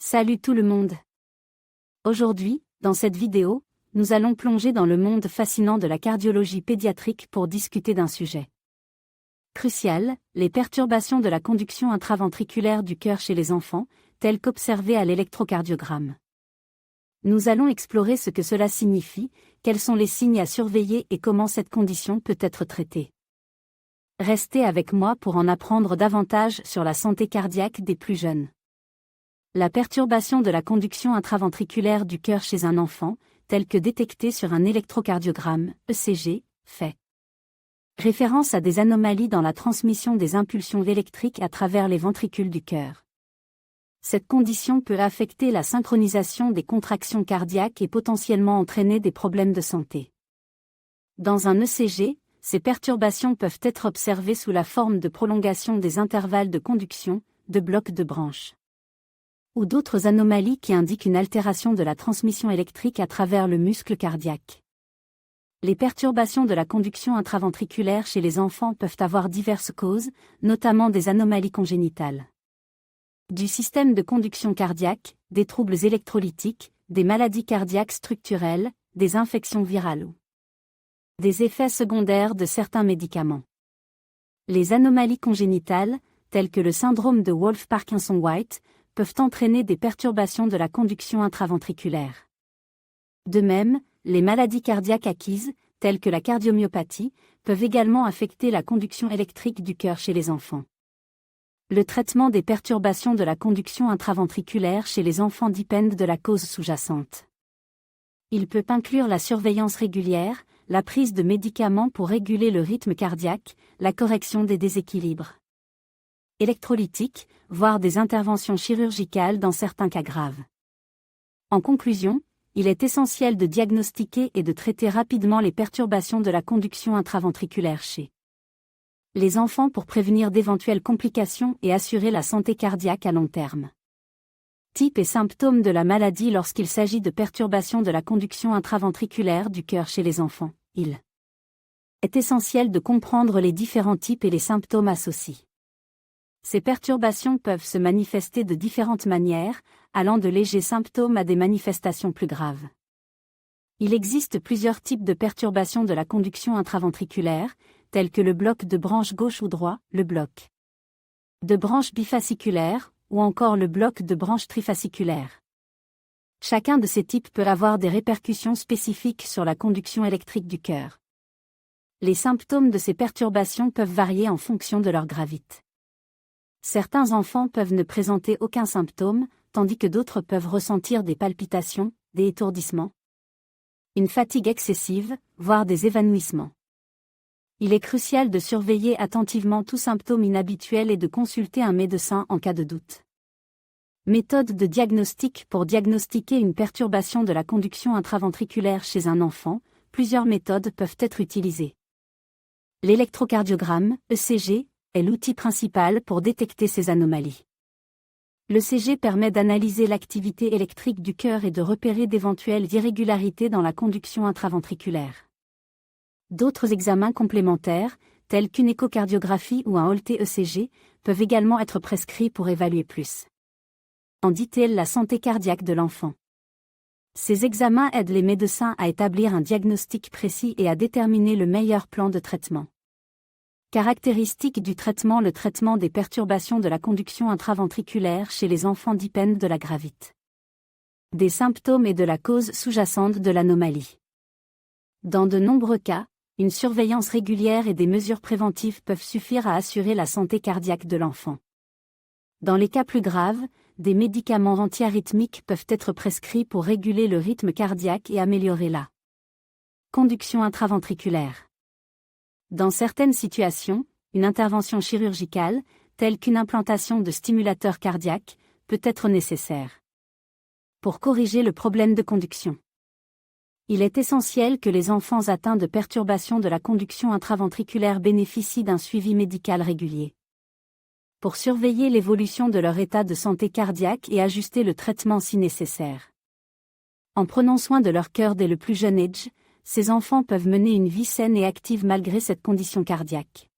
Salut tout le monde! Aujourd'hui, dans cette vidéo, nous allons plonger dans le monde fascinant de la cardiologie pédiatrique pour discuter d'un sujet crucial, les perturbations de la conduction intraventriculaire du cœur chez les enfants, telles qu'observées à l'électrocardiogramme. Nous allons explorer ce que cela signifie, quels sont les signes à surveiller et comment cette condition peut être traitée. Restez avec moi pour en apprendre davantage sur la santé cardiaque des plus jeunes. La perturbation de la conduction intraventriculaire du cœur chez un enfant, telle que détectée sur un électrocardiogramme, ECG, fait référence à des anomalies dans la transmission des impulsions électriques à travers les ventricules du cœur. Cette condition peut affecter la synchronisation des contractions cardiaques et potentiellement entraîner des problèmes de santé. Dans un ECG, ces perturbations peuvent être observées sous la forme de prolongation des intervalles de conduction, de blocs de branches, ou d'autres anomalies qui indiquent une altération de la transmission électrique à travers le muscle cardiaque. Les perturbations de la conduction intraventriculaire chez les enfants peuvent avoir diverses causes, notamment des anomalies congénitales du système de conduction cardiaque, des troubles électrolytiques, des maladies cardiaques structurelles, des infections virales ou des effets secondaires de certains médicaments. Les anomalies congénitales, telles que le syndrome de Wolff-Parkinson-White, peuvent entraîner des perturbations de la conduction intraventriculaire. De même, les maladies cardiaques acquises, telles que la cardiomyopathie, peuvent également affecter la conduction électrique du cœur chez les enfants. Le traitement des perturbations de la conduction intraventriculaire chez les enfants dépend de la cause sous-jacente. Il peut inclure la surveillance régulière, la prise de médicaments pour réguler le rythme cardiaque, la correction des déséquilibres électrolytiques, voire des interventions chirurgicales dans certains cas graves. En conclusion, il est essentiel de diagnostiquer et de traiter rapidement les perturbations de la conduction intraventriculaire chez les enfants pour prévenir d'éventuelles complications et assurer la santé cardiaque à long terme. Type et symptômes de la maladie lorsqu'il s'agit de perturbations de la conduction intraventriculaire du cœur chez les enfants. Il est essentiel de comprendre les différents types et les symptômes associés. Ces perturbations peuvent se manifester de différentes manières, allant de légers symptômes à des manifestations plus graves. Il existe plusieurs types de perturbations de la conduction intraventriculaire, tels que le bloc de branche gauche ou droit, le bloc de branche bifasciculaire, ou encore le bloc de branche trifasciculaire. Chacun de ces types peut avoir des répercussions spécifiques sur la conduction électrique du cœur. Les symptômes de ces perturbations peuvent varier en fonction de leur gravité. Certains enfants peuvent ne présenter aucun symptôme, tandis que d'autres peuvent ressentir des palpitations, des étourdissements, une fatigue excessive, voire des évanouissements. Il est crucial de surveiller attentivement tout symptôme inhabituel et de consulter un médecin en cas de doute. Méthode de diagnostic pour diagnostiquer une perturbation de la conduction intraventriculaire chez un enfant, plusieurs méthodes peuvent être utilisées. L'électrocardiogramme, ECG, est l'outil principal pour détecter ces anomalies. L'ECG permet d'analyser l'activité électrique du cœur et de repérer d'éventuelles irrégularités dans la conduction intraventriculaire. D'autres examens complémentaires, tels qu'une échocardiographie ou un Holter ECG, peuvent également être prescrits pour évaluer plus en détail la santé cardiaque de l'enfant. Ces examens aident les médecins à établir un diagnostic précis et à déterminer le meilleur plan de traitement. Caractéristiques du traitement. Le traitement des perturbations de la conduction intraventriculaire chez les enfants dépend de la gravité des symptômes et de la cause sous-jacente de l'anomalie. Dans de nombreux cas, une surveillance régulière et des mesures préventives peuvent suffire à assurer la santé cardiaque de l'enfant. Dans les cas plus graves, des médicaments antiarythmiques peuvent être prescrits pour réguler le rythme cardiaque et améliorer la conduction intraventriculaire. Dans certaines situations, une intervention chirurgicale, telle qu'une implantation de stimulateur cardiaque, peut être nécessaire pour corriger le problème de conduction. Il est essentiel que les enfants atteints de perturbations de la conduction intraventriculaire bénéficient d'un suivi médical régulier pour surveiller l'évolution de leur état de santé cardiaque et ajuster le traitement si nécessaire. En prenant soin de leur cœur dès le plus jeune âge, ces enfants peuvent mener une vie saine et active malgré cette condition cardiaque.